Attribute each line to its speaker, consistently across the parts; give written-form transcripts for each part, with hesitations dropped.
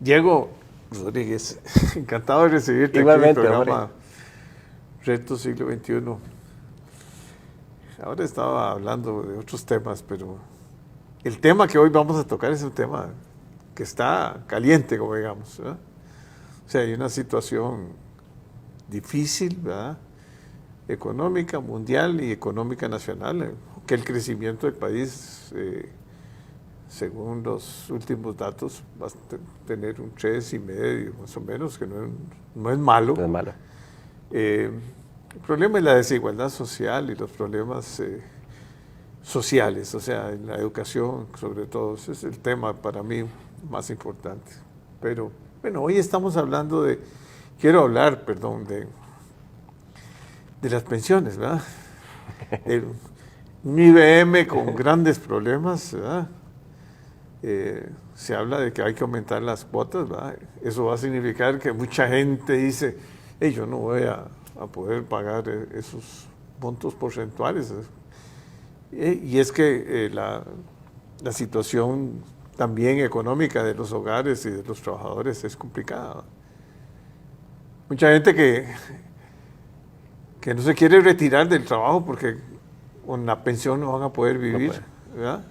Speaker 1: Diego Rodríguez, encantado de recibirte
Speaker 2: Igualmente,
Speaker 1: aquí en el programa Reto Siglo XXI. Ahora estaba hablando de otros temas, pero el tema que hoy vamos a tocar es un tema que está caliente, como digamos, ¿verdad? O sea, hay una situación difícil, ¿verdad? Económica mundial y económica nacional, que el crecimiento del país, según los últimos datos, va a tener un 3,5 más o menos, que no es malo.
Speaker 2: No es malo.
Speaker 1: El problema es la desigualdad social y los problemas sociales, o sea, en la educación sobre todo. Ese es el tema para mí más importante. Pero bueno, hoy estamos hablando quiero hablar, perdón, de las pensiones, ¿verdad? Un IBM con grandes problemas, ¿verdad? Se habla de que hay que aumentar las cuotas, ¿verdad? Eso va a significar que mucha gente dice, hey, yo no voy a poder pagar esos montos porcentuales. Y es que la situación también económica de los hogares y de los trabajadores es complicada. Mucha gente que no se quiere retirar del trabajo porque con la pensión no van a poder vivir, ¿verdad?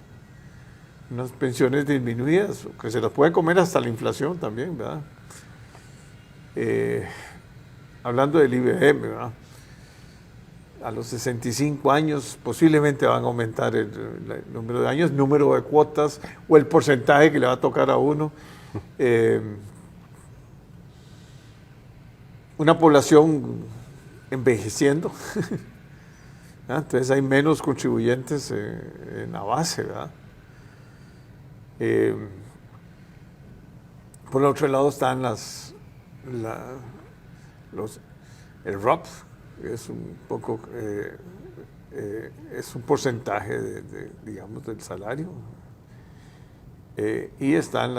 Speaker 1: Unas pensiones disminuidas, que se las puede comer hasta la inflación también, ¿verdad? Hablando del IBM, ¿verdad? A los 65 años posiblemente van a aumentar el número de años, número de cuotas o el porcentaje que le va a tocar a uno. Una población envejeciendo, entonces hay menos contribuyentes en la base, ¿verdad? Por el otro lado están el ROP, es un poco es un porcentaje digamos del salario, y están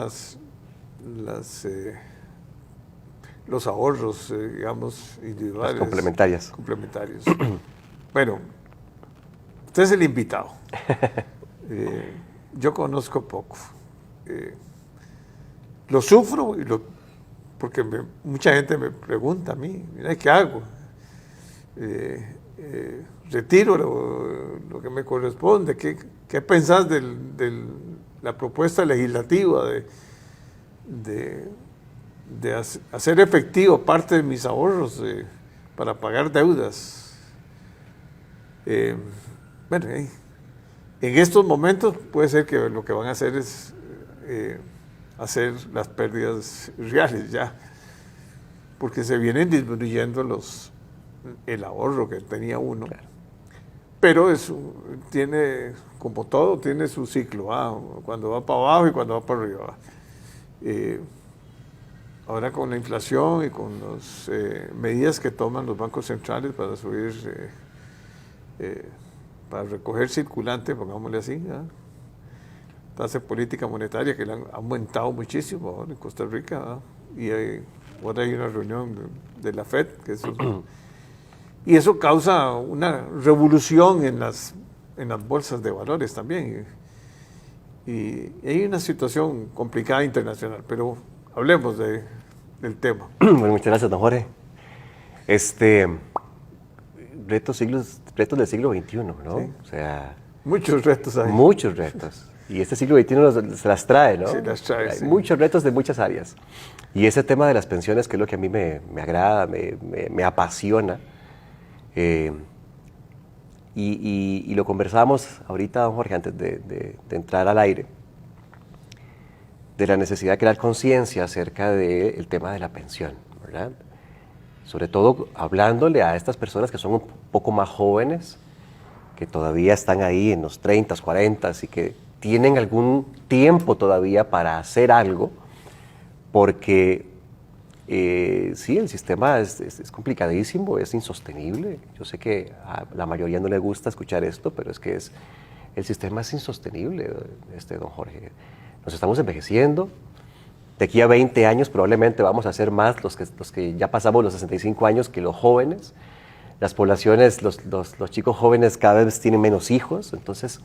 Speaker 1: los ahorros, digamos, individuales.
Speaker 2: Las complementarias.
Speaker 1: Bueno, usted es el invitado. Yo conozco poco. Lo sufro porque mucha gente me pregunta a mí, mira, ¿qué hago? Retiro lo que me corresponde. ¿Qué pensás de la propuesta legislativa de hacer efectivo parte de mis ahorros para pagar deudas? Bueno, en estos momentos puede ser que lo que van a hacer es hacer las pérdidas reales ya, porque se vienen disminuyendo el ahorro que tenía uno. Claro. Pero eso tiene, como todo, tiene su ciclo, cuando va para abajo y cuando va para arriba. Ahora con la inflación y con las medidas que toman los bancos centrales para subir, para recoger circulante, pongámosle así, tasa de política monetaria que le han aumentado muchísimo ahora en Costa Rica, y ahora hay una reunión de la FED, y eso causa una revolución en las bolsas de valores también, y hay una situación complicada internacional, pero hablemos del tema.
Speaker 2: Bueno, muchas gracias, don Jorge. Retos del siglo XXI, ¿no?
Speaker 1: Sí.
Speaker 2: O sea,
Speaker 1: muchos retos hay.
Speaker 2: Muchos retos. Y este siglo XXI se las trae, ¿no?
Speaker 1: Sí, las trae,
Speaker 2: Hay
Speaker 1: sí.
Speaker 2: muchos retos de muchas áreas. Y ese tema de las pensiones, que es lo que a mí me agrada, me apasiona. Y lo conversábamos ahorita, don Jorge, antes de entrar al aire, de la necesidad de crear conciencia acerca del tema de la pensión, ¿verdad? Sobre todo hablándole a estas personas que son un poco más jóvenes, que todavía están ahí en los 30, 40 y que tienen algún tiempo todavía para hacer algo, porque sí, el sistema es complicadísimo, es insostenible. Yo sé que a la mayoría no le gusta escuchar esto, pero es que el sistema es insostenible, don Jorge. Nos estamos envejeciendo. De aquí a 20 años probablemente vamos a ser más los que ya pasamos los 65 años que los jóvenes. Las poblaciones, los chicos jóvenes cada vez tienen menos hijos. Entonces,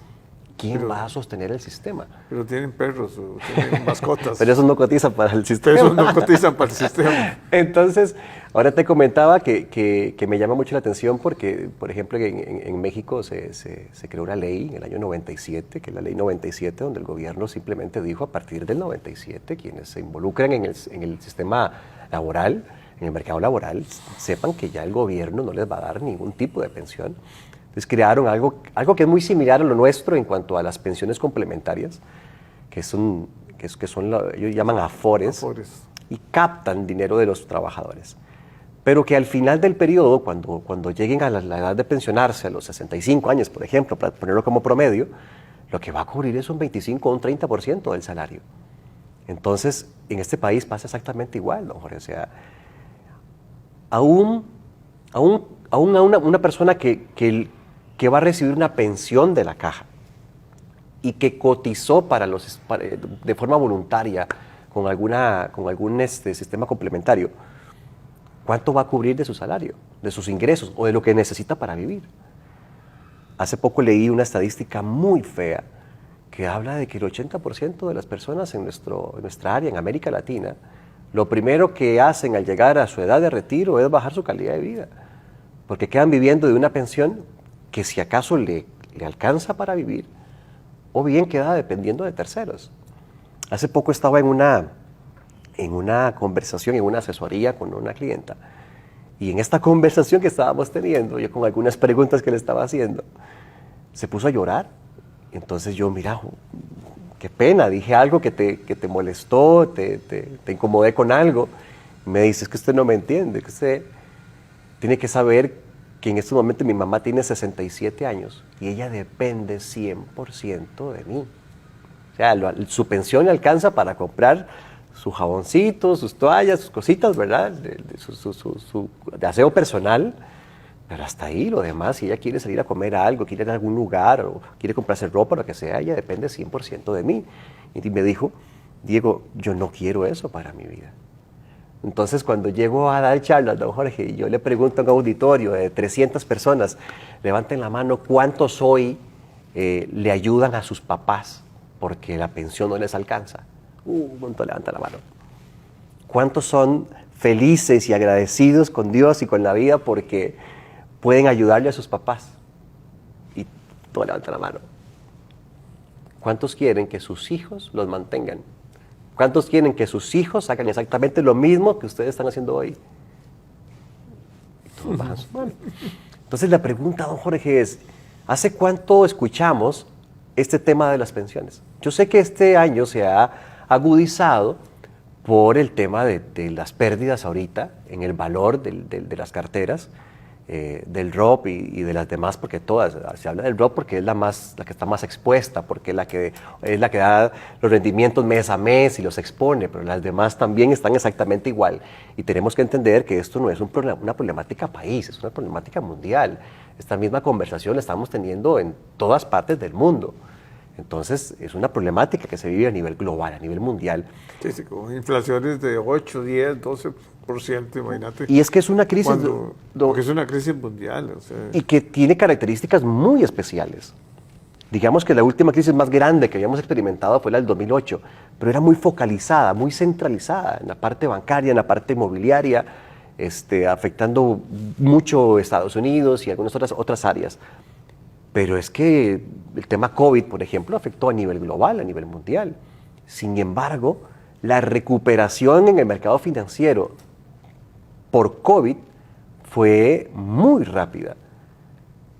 Speaker 2: ¿quién va a sostener el sistema?
Speaker 1: Pero tienen perros o tienen mascotas.
Speaker 2: Pero esos no cotizan para el sistema.
Speaker 1: Esos no cotizan para el sistema.
Speaker 2: Entonces, ahora te comentaba que me llama mucho la atención porque, por ejemplo, en México se creó una ley en el año 97, que es la ley 97, donde el gobierno simplemente dijo a partir del 97, quienes se involucran en el sistema laboral, en el mercado laboral, sepan que ya el gobierno no les va a dar ningún tipo de pensión. Entonces crearon algo que es muy similar a lo nuestro en cuanto a las pensiones complementarias, que son ellos llaman afores, y captan dinero de los trabajadores. Pero que al final del periodo, cuando lleguen a la edad de pensionarse, a los 65 años, por ejemplo, para ponerlo como promedio, lo que va a cubrir es un 25 o un 30% del salario. Entonces, en este país pasa exactamente igual, don Jorge. O sea, aún una persona que va a recibir una pensión de la caja y que cotizó de forma voluntaria con algún sistema complementario, ¿cuánto va a cubrir de su salario, de sus ingresos o de lo que necesita para vivir? Hace poco leí una estadística muy fea que habla de que el 80% de las personas en nuestra área, en América Latina, lo primero que hacen al llegar a su edad de retiro es bajar su calidad de vida, porque quedan viviendo de una pensión que si acaso le alcanza para vivir, o bien queda dependiendo de terceros. Hace poco estaba en una conversación, en una asesoría con una clienta, y en esta conversación que estábamos teniendo, yo con algunas preguntas que le estaba haciendo, se puso a llorar. Entonces yo, mira, qué pena, dije algo que te molestó, te incomodé con algo. Me dice, es que usted no me entiende, que usted tiene que saber que en este momento mi mamá tiene 67 años y ella depende 100% de mí. O sea, su pensión le alcanza para comprar su jaboncito, sus toallas, sus cositas, ¿verdad? De aseo personal, pero hasta ahí, lo demás, si ella quiere salir a comer algo, quiere ir a algún lugar o quiere comprarse ropa, lo que sea, ella depende 100% de mí. Y me dijo, Diego, yo no quiero eso para mi vida. Entonces, cuando llego a dar charlas, don Jorge, y yo le pregunto a un auditorio de 300 personas, levanten la mano, ¿cuántos hoy le ayudan a sus papás porque la pensión no les alcanza? Un montón levanta la mano. ¿Cuántos son felices y agradecidos con Dios y con la vida porque pueden ayudarle a sus papás? Y todos levantan la mano. ¿Cuántos quieren que sus hijos los mantengan? ¿Cuántos quieren que sus hijos hagan exactamente lo mismo que ustedes están haciendo hoy? Todos bajan su mano. Entonces la pregunta, don Jorge, es, ¿hace cuánto escuchamos este tema de las pensiones? Yo sé que este año se ha agudizado por el tema de las pérdidas ahorita en el valor de las carteras, del ROP y de las demás, porque todas, se habla del ROP porque es la que está más expuesta, porque es la que da los rendimientos mes a mes y los expone, pero las demás también están exactamente igual. Y tenemos que entender que esto no es una problemática país, es una problemática mundial. Esta misma conversación la estamos teniendo en todas partes del mundo. Entonces, es una problemática que se vive a nivel global, a nivel mundial.
Speaker 1: Sí, con inflaciones de 8, 10, 12%, imagínate.
Speaker 2: Y es que es una crisis...
Speaker 1: Porque es una crisis mundial. O sea.
Speaker 2: Y que tiene características muy especiales. Digamos que la última crisis más grande que habíamos experimentado fue la del 2008, pero era muy focalizada, muy centralizada en la parte bancaria, en la parte inmobiliaria, afectando mucho Estados Unidos y algunas otras áreas. Pero es que el tema COVID, por ejemplo, afectó a nivel global, a nivel mundial. Sin embargo, la recuperación en el mercado financiero por COVID fue muy rápida.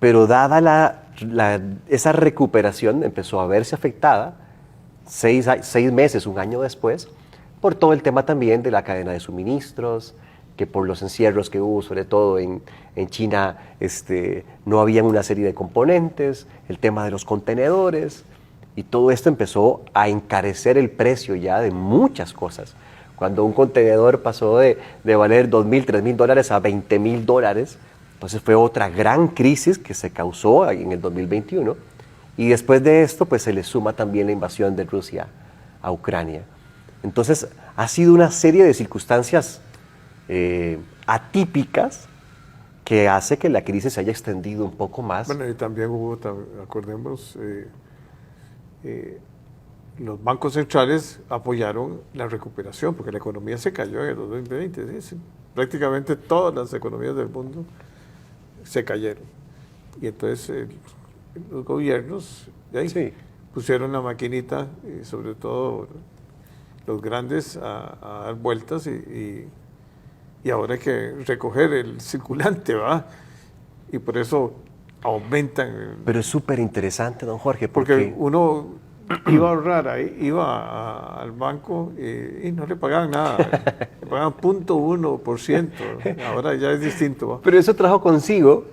Speaker 2: Pero dada esa recuperación empezó a verse afectada 6 meses, un año después, por todo el tema también de la cadena de suministros, que por los encierros que hubo, sobre todo en China, no habían una serie de componentes, el tema de los contenedores, y todo esto empezó a encarecer el precio ya de muchas cosas. Cuando un contenedor pasó de valer $2,000, $3,000 a $20,000, entonces fue otra gran crisis que se causó en el 2021, y después de esto pues se le suma también la invasión de Rusia a Ucrania. Entonces ha sido una serie de circunstancias atípicas que hace que la crisis se haya extendido un poco más.
Speaker 1: Bueno, y también hubo, acordemos, los bancos centrales apoyaron la recuperación, porque la economía se cayó en el 2020. ¿Sí? Prácticamente todas las economías del mundo se cayeron. Y entonces los gobiernos
Speaker 2: Sí.
Speaker 1: pusieron la maquinita, y sobre todo los grandes, a dar vueltas y ahora hay que recoger el circulante, ¿va? Y por eso aumentan.
Speaker 2: Pero es súper interesante, don Jorge,
Speaker 1: Porque uno iba a ahorrar ahí, iba al banco y no le pagaban nada, le pagaban 0.1%, ahora ya es distinto, ¿va?
Speaker 2: Pero eso trajo consigo,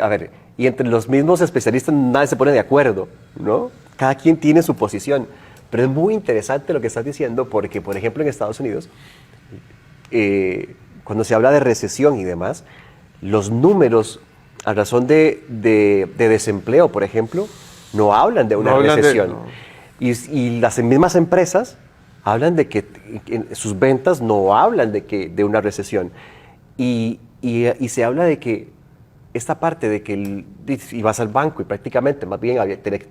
Speaker 2: a ver, y entre los mismos especialistas nadie se pone de acuerdo, ¿no? Cada quien tiene su posición, pero es muy interesante lo que estás diciendo porque, por ejemplo, en Estados Unidos, cuando se habla de recesión y demás, los números a razón de desempleo, por ejemplo, no hablan de una recesión. Y las mismas empresas hablan de que sus ventas no hablan de una recesión. Y se habla de que esta parte de que ibas al banco y prácticamente más bien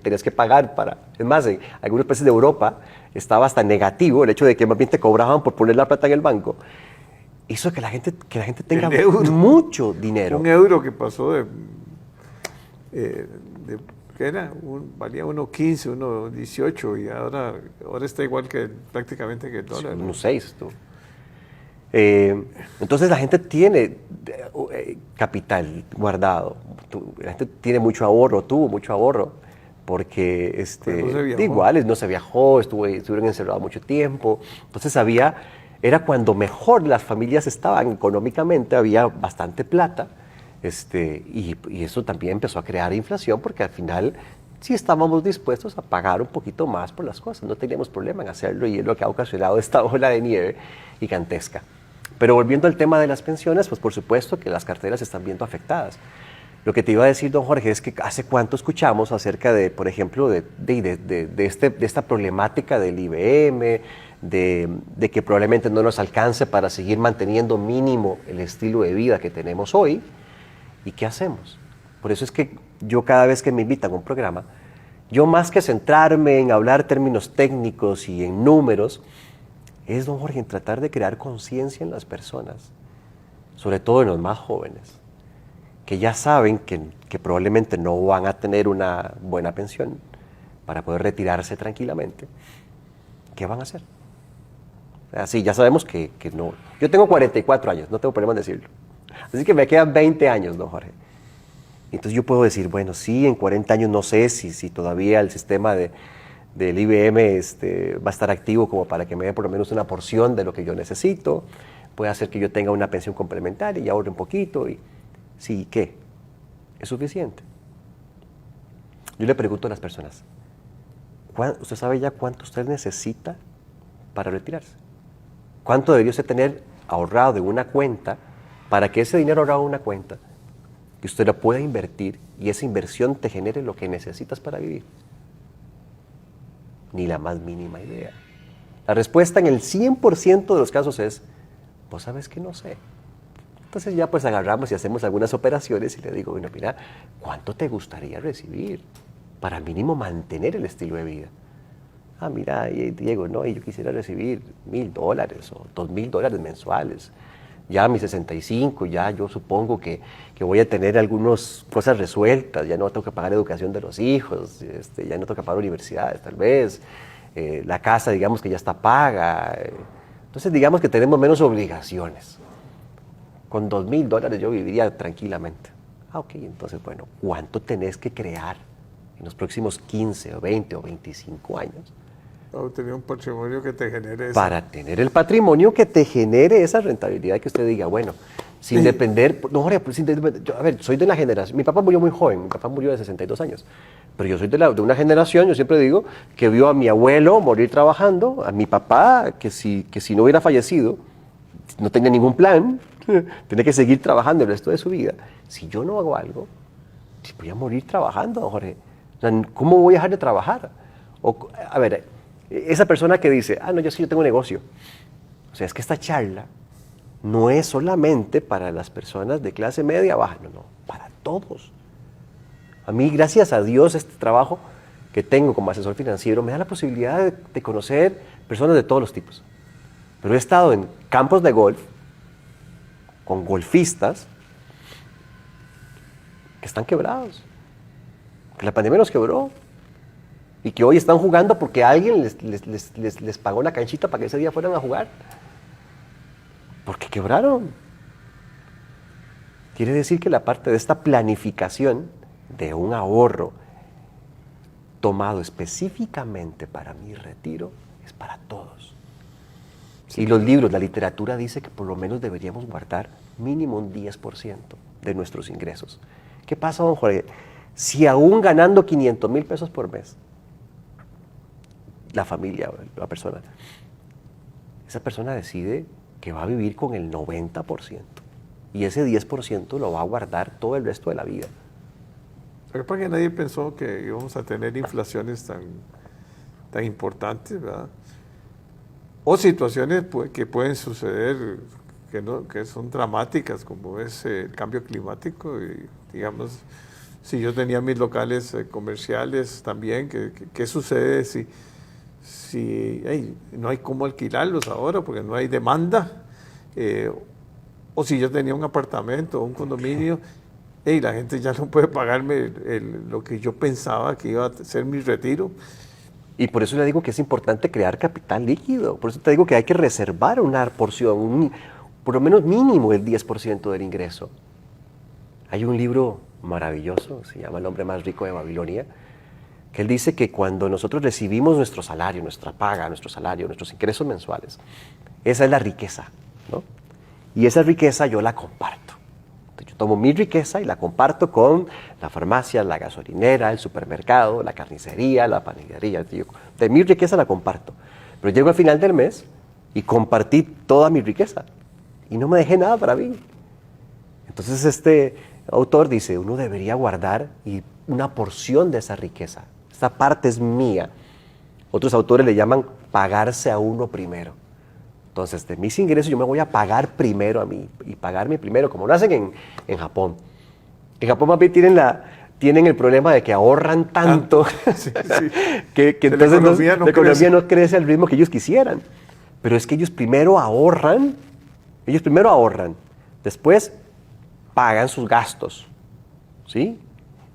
Speaker 2: tenías que pagar para... Es más, en algunos países de Europa estaba hasta negativo el hecho de que más bien te cobraban por poner la plata en el banco. Hizo que la gente tenga mucho dinero.
Speaker 1: Un euro que pasó ¿qué era? Valía 1.15, 1.18 y ahora está igual que prácticamente que el dólar.
Speaker 2: 1.6 tú. Entonces la gente tiene capital guardado, la gente tiene mucho ahorro, tuvo mucho ahorro, porque no se viajó, estuvieron encerrados mucho tiempo, entonces era cuando mejor las familias estaban económicamente, había bastante plata, y eso también empezó a crear inflación, porque al final sí estábamos dispuestos a pagar un poquito más por las cosas, no teníamos problema en hacerlo, y es lo que ha ocasionado esta ola de nieve gigantesca. Pero volviendo al tema de las pensiones, pues por supuesto que las carteras se están viendo afectadas. Lo que te iba a decir, don Jorge, es que hace cuánto escuchamos acerca de, por ejemplo, de esta problemática del IBM, de que probablemente no nos alcance para seguir manteniendo mínimo el estilo de vida que tenemos hoy. ¿Y qué hacemos? Por eso es que yo cada vez que me invitan a un programa, yo más que centrarme en hablar términos técnicos y en números, es, don Jorge, en tratar de crear conciencia en las personas, sobre todo en los más jóvenes, que ya saben que probablemente no van a tener una buena pensión para poder retirarse tranquilamente. ¿Qué van a hacer? Sí, ya sabemos que no. Yo tengo 44 años, no tengo problema en decirlo. Así que me quedan 20 años, don Jorge. Entonces yo puedo decir, bueno, sí, en 40 años no sé si todavía el sistema del IBM va a estar activo como para que me dé por lo menos una porción de lo que yo necesito, puede hacer que yo tenga una pensión complementaria y ahorre un poquito. Sí, ¿qué? ¿Es suficiente? Yo le pregunto a las personas, ¿usted sabe ya cuánto usted necesita para retirarse? ¿Cuánto debería usted tener ahorrado de una cuenta para que ese dinero ahorrado de una cuenta, que usted lo pueda invertir y esa inversión te genere lo que necesitas para vivir? Ni la más mínima idea. La respuesta en el 100% de los casos es, vos sabes que no sé. Entonces ya pues agarramos y hacemos algunas operaciones y le digo, bueno, mira, ¿cuánto te gustaría recibir para mínimo mantener el estilo de vida? Ah, mira, Diego, no, yo quisiera recibir $1,000 o $2,000 mensuales. Ya a mis 65, ya yo supongo que voy a tener algunas cosas resueltas, ya no tengo que pagar educación de los hijos, ya no tengo que pagar universidades tal vez, la casa digamos que ya está paga, entonces digamos que tenemos menos obligaciones. Con $2,000 yo viviría tranquilamente. Ok, entonces bueno, ¿cuánto tenés que crear en los próximos 15 o 20 o 25 años?
Speaker 1: Para tener un patrimonio que te genere eso.
Speaker 2: Para tener el patrimonio que te genere esa rentabilidad, que usted diga, bueno, sin depender, no, Jorge, a ver, soy de la generación, mi papá murió muy joven, mi papá murió de 62 años, pero yo soy de una generación, yo siempre digo, que vio a mi abuelo morir trabajando, a mi papá, que si no hubiera fallecido, no tenía ningún plan, tenía que seguir trabajando el resto de su vida. Si yo no hago algo, voy a morir trabajando, Jorge. O sea, ¿cómo voy a dejar de trabajar? A ver, esa persona que dice, no, yo tengo un negocio. O sea, es que esta charla no es solamente para las personas de clase media baja, no, para todos. A mí, gracias a Dios, este trabajo que tengo como asesor financiero me da la posibilidad de conocer personas de todos los tipos. Pero he estado en campos de golf con golfistas que están quebrados, que la pandemia los quebró y que hoy están jugando porque alguien les pagó la canchita para que ese día fueran a jugar. Porque quebraron. Quiere decir que la parte de esta planificación de un ahorro tomado específicamente para mi retiro es para todos. Sí. Y los libros, la literatura dice que por lo menos deberíamos guardar mínimo un 10% de nuestros ingresos. ¿Qué pasa, don Jorge? Si aún ganando 500,000 pesos por mes, la familia, la persona, esa persona decide que va a vivir con el 90% y ese 10% lo va a guardar todo el resto de la vida.
Speaker 1: Lo que pasa es que nadie pensó que íbamos a tener inflaciones tan importantes, ¿verdad? O situaciones que pueden suceder que son dramáticas, como es el cambio climático. Y, digamos, si yo tenía mis locales comerciales también, ¿qué sucede si no hay cómo alquilarlos ahora porque no hay demanda? O si yo tenía un apartamento o un condominio, la gente ya no puede pagarme lo que yo pensaba que iba a ser mi retiro.
Speaker 2: Y por eso le digo que es importante crear capital líquido. Por eso te digo que hay que reservar una porción, por lo menos mínimo el 10% del ingreso. Hay un libro maravilloso, se llama El hombre más rico de Babilonia, que él dice que cuando nosotros recibimos nuestro salario, nuestra paga, nuestro salario, nuestros ingresos mensuales, esa es la riqueza, ¿no? Y esa riqueza yo la comparto. Yo tomo mi riqueza y la comparto con la farmacia, la gasolinera, el supermercado, la carnicería, la panadería. De mi riqueza la comparto. Pero llego al final del mes y compartí toda mi riqueza y no me dejé nada para mí. Entonces este autor dice, uno debería guardar una porción de esa riqueza. Esta parte es mía. Otros autores le llaman pagarse a uno primero. Entonces, de mis ingresos yo me voy a pagar primero a mí y pagarme primero, como lo hacen en Japón. En Japón más bien tienen el problema de que ahorran tanto
Speaker 1: sí.
Speaker 2: que entonces la economía no crece al ritmo que ellos quisieran. Pero es que ellos primero ahorran, después pagan sus gastos, ¿sí?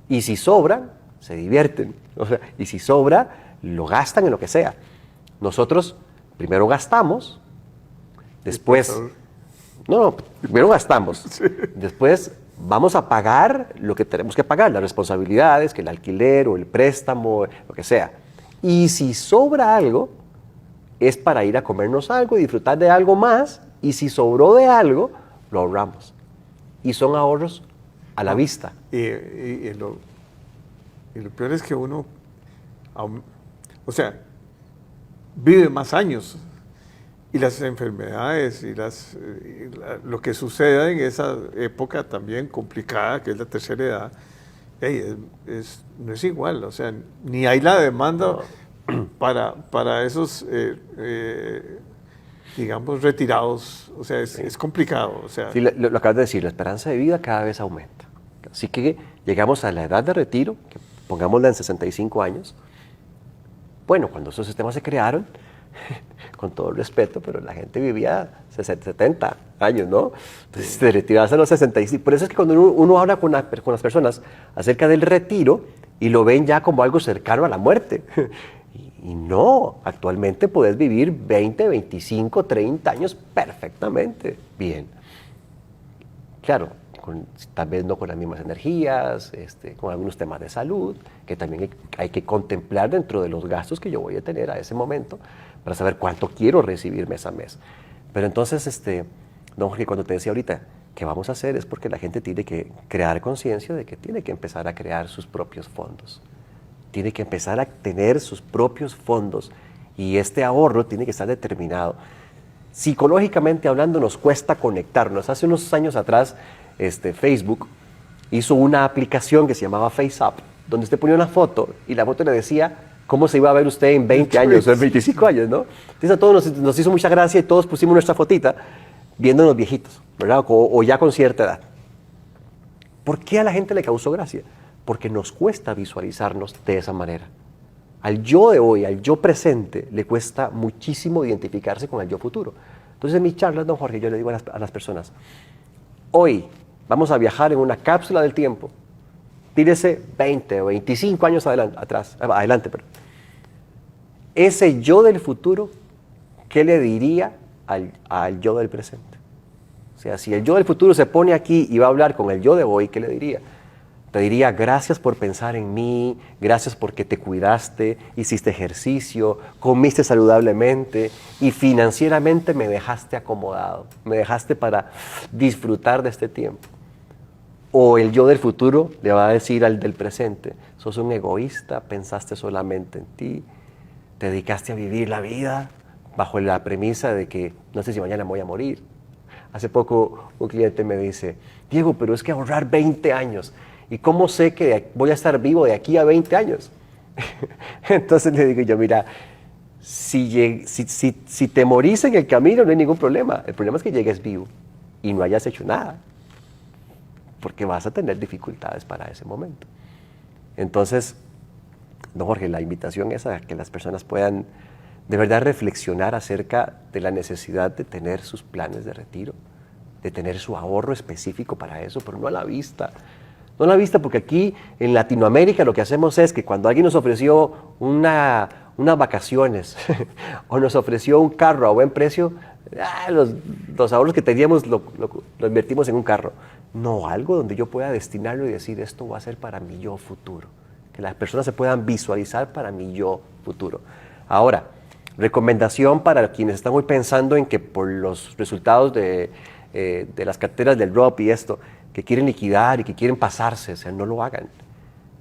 Speaker 2: Y si sobran, se divierten. O sea, y si sobra, lo gastan en lo que sea. Nosotros primero gastamos, después, primero gastamos, sí. Después vamos a pagar lo que tenemos que pagar, las responsabilidades, que el alquiler o el préstamo, lo que sea. Y si sobra algo, es para ir a comernos algo y disfrutar de algo más, y si sobró de algo, lo ahorramos. Y son ahorros a la vista.
Speaker 1: Y lo peor es que uno, vive más años. Y las enfermedades y lo que suceda en esa época también complicada, que es la tercera edad, no es igual. O sea, ni hay la demanda para esos, digamos, retirados. O sea, es complicado. O sea,
Speaker 2: sí, lo acabas de decir, la esperanza de vida cada vez aumenta. Así que llegamos a la edad de retiro, que pongámosla en 65 años. Bueno, cuando esos sistemas se crearon, con todo el respeto, pero la gente vivía 70 años, ¿no? Entonces, se retirarse a los 65. Por eso es que cuando uno habla con las personas acerca del retiro y lo ven ya como algo cercano a la muerte. Y no, actualmente puedes vivir 20, 25, 30 años perfectamente bien. Claro, tal vez no con las mismas energías, con algunos temas de salud, que también hay que contemplar dentro de los gastos que yo voy a tener a ese momento, para saber cuánto quiero recibir mes a mes. Pero entonces, don Jorge, cuando te decía ahorita, ¿qué vamos a hacer? Es porque la gente tiene que crear conciencia de que tiene que empezar a crear sus propios fondos. Tiene que empezar a tener sus propios fondos. Y este ahorro tiene que estar determinado. Psicológicamente hablando, nos cuesta conectarnos. Hace unos años atrás, Facebook hizo una aplicación que se llamaba FaceApp, donde usted ponía una foto y la foto le decía cómo se iba a ver usted en 20 años o en 25 años, ¿no? Entonces a todos nos hizo mucha gracia y todos pusimos nuestra fotita viéndonos viejitos, ¿verdad? O ya con cierta edad. ¿Por qué a la gente le causó gracia? Porque nos cuesta visualizarnos de esa manera. Al yo de hoy, al yo presente, le cuesta muchísimo identificarse con el yo futuro. Entonces en mis charlas, don Jorge, yo le digo a las personas, hoy vamos a viajar en una cápsula del tiempo, tírese 20 o 25 años adelante. Ese yo del futuro, ¿qué le diría al yo del presente? O sea, si el yo del futuro se pone aquí y va a hablar con el yo de hoy, ¿qué le diría? Te diría, gracias por pensar en mí, gracias porque te cuidaste, hiciste ejercicio, comiste saludablemente y financieramente me dejaste acomodado, me dejaste para disfrutar de este tiempo. O el yo del futuro le va a decir al del presente, sos un egoísta, pensaste solamente en ti, te dedicaste a vivir la vida bajo la premisa de que no sé si mañana me voy a morir. Hace poco un cliente me dice, Diego, pero es que ahorrar 20 años. ¿Y cómo sé que voy a estar vivo de aquí a 20 años? Entonces le digo yo, mira, si te morís en el camino no hay ningún problema. El problema es que llegues vivo y no hayas hecho nada, porque vas a tener dificultades para ese momento. Entonces, don Jorge, la invitación es a que las personas puedan de verdad reflexionar acerca de la necesidad de tener sus planes de retiro, de tener su ahorro específico para eso, pero no a la vista. No a la vista, porque aquí en Latinoamérica lo que hacemos es que cuando alguien nos ofreció unas vacaciones o nos ofreció un carro a buen precio, los ahorros que teníamos lo invertimos en un carro. No, algo donde yo pueda destinarlo y decir, esto va a ser para mi yo futuro. Que las personas se puedan visualizar para mi yo futuro. Ahora, recomendación para quienes están hoy pensando en que por los resultados de las carteras del Roth y esto, que quieren liquidar y que quieren pasarse, o sea, no lo hagan.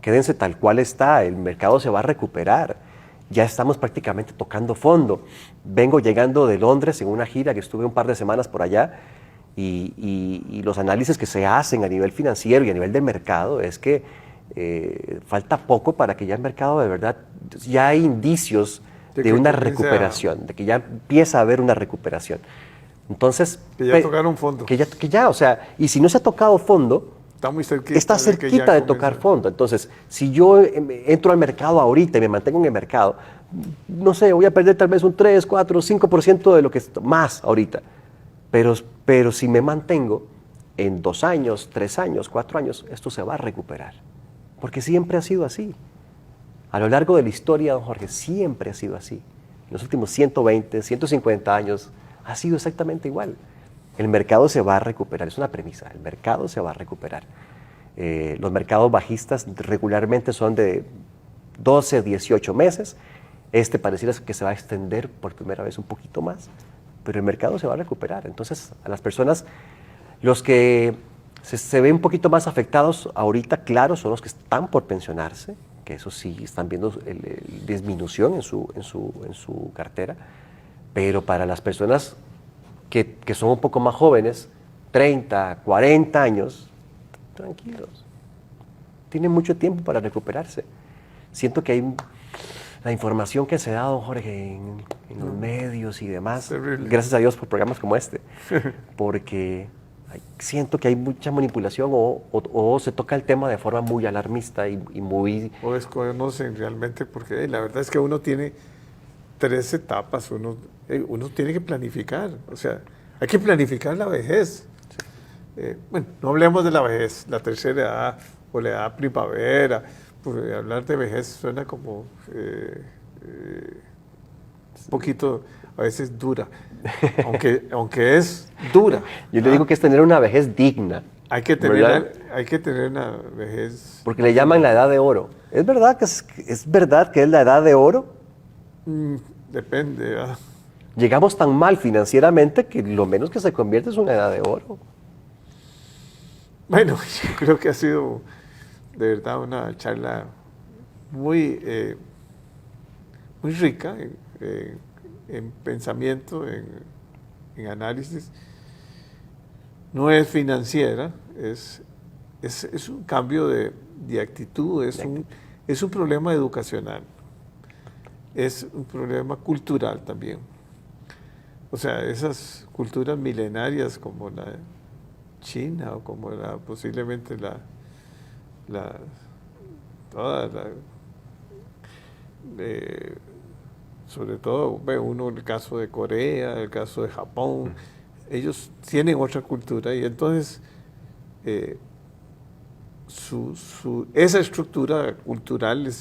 Speaker 2: Quédense tal cual está, el mercado se va a recuperar. Ya estamos prácticamente tocando fondo. Vengo llegando de Londres en una gira que estuve un par de semanas por allá y los análisis que se hacen a nivel financiero y a nivel de mercado es que falta poco para que ya el mercado de verdad, ya hay indicios de una recuperación, de que ya empieza a haber una recuperación. Entonces,
Speaker 1: que ya tocaron fondo.
Speaker 2: Que ya, o sea, y si no se ha tocado fondo, está cerquita de tocar fondo. Entonces, si yo entro al mercado ahorita y me mantengo en el mercado, no sé, voy a perder tal vez un 3, 4, 5% de lo que es más ahorita. Pero si me mantengo, en 2 años, 3 años, 4 años, esto se va a recuperar. Porque siempre ha sido así. A lo largo de la historia, don Jorge, siempre ha sido así. En los últimos 120, 150 años, ha sido exactamente igual. El mercado se va a recuperar, es una premisa, el mercado se va a recuperar. Los mercados bajistas regularmente son de 12, 18 meses. Pareciera que se va a extender por primera vez un poquito más, pero el mercado se va a recuperar. Entonces, a las personas, los que se ven un poquito más afectados ahorita, claro, son los que están por pensionarse, que eso sí, están viendo disminución en su cartera. Pero para las personas que son un poco más jóvenes, 30, 40 años, tranquilos. Tienen mucho tiempo para recuperarse. Siento que hay la información que se da, don Jorge, en los medios y demás, gracias a Dios por programas como este, porque siento que hay mucha manipulación o se toca el tema de forma muy alarmista y muy...
Speaker 1: O desconocen realmente, porque la verdad es que uno tiene 3 etapas, uno tiene que planificar, o sea, hay que planificar la vejez. Bueno, no hablemos de la vejez, la tercera edad o la edad primavera, porque hablar de vejez suena como un poquito a veces dura, aunque es dura.
Speaker 2: Yo le digo que es tener una vejez digna.
Speaker 1: Hay que tener una vejez...
Speaker 2: Porque le llaman la edad de oro. ¿Es verdad que es la edad de oro?
Speaker 1: Depende, ¿verdad?
Speaker 2: Llegamos tan mal financieramente que lo menos que se convierte es una edad de oro.
Speaker 1: Bueno, yo creo que ha sido de verdad una charla muy rica en pensamiento, en análisis. No es financiera, es un cambio de actitud, es un problema educacional, es un problema cultural también. O sea, esas culturas milenarias como la China o como posiblemente sobre todo ve uno el caso de Corea, el caso de Japón, ellos tienen otra cultura y entonces esa estructura cultural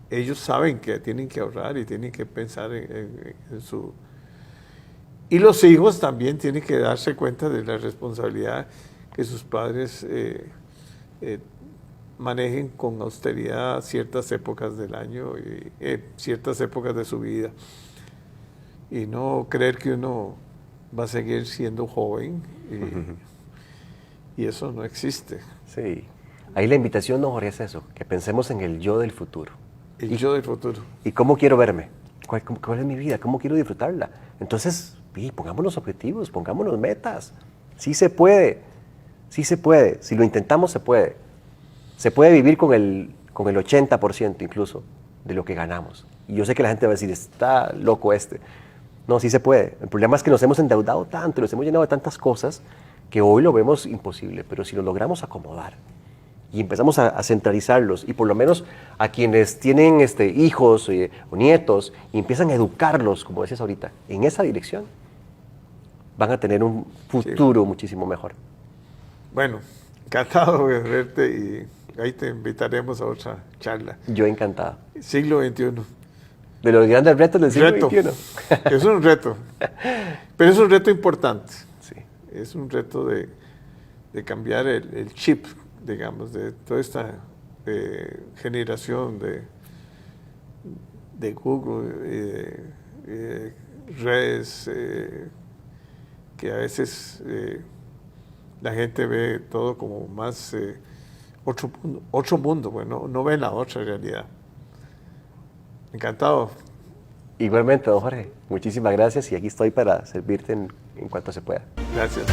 Speaker 1: ellos saben que tienen que ahorrar y tienen que pensar en su... Y los hijos también tienen que darse cuenta de la responsabilidad que sus padres manejen con austeridad ciertas épocas del año y ciertas épocas de su vida. Y no creer que uno va a seguir siendo joven y eso no existe.
Speaker 2: Sí. Ahí la invitación, don Jorge, es eso, que pensemos en el yo del futuro.
Speaker 1: El yo del futuro.
Speaker 2: ¿Y cómo quiero verme? ¿Cuál es mi vida? ¿Cómo quiero disfrutarla? Entonces, pongámonos objetivos, pongámonos metas. Sí se puede, sí se puede. Si lo intentamos, se puede. Se puede vivir con el 80% incluso de lo que ganamos. Y yo sé que la gente va a decir, está loco este. No, sí se puede. El problema es que nos hemos endeudado tanto, nos hemos llenado de tantas cosas que hoy lo vemos imposible. Pero si lo logramos acomodar y empezamos a centralizarlos, y por lo menos a quienes tienen hijos o nietos, y empiezan a educarlos, como decías ahorita, en esa dirección, van a tener un futuro muchísimo mejor.
Speaker 1: Bueno, encantado de verte y ahí te invitaremos a otra charla.
Speaker 2: Yo encantado.
Speaker 1: Siglo XXI.
Speaker 2: De los grandes retos del siglo XXI.
Speaker 1: Es un reto, pero es un reto importante.
Speaker 2: Sí.
Speaker 1: Es un reto de cambiar el chip, digamos, de toda esta generación de Google y de redes que a veces la gente ve todo como más otro mundo, bueno, no ve la otra realidad. Encantado.
Speaker 2: Igualmente, don Jorge, muchísimas gracias y aquí estoy para servirte en cuanto se pueda.
Speaker 1: Gracias.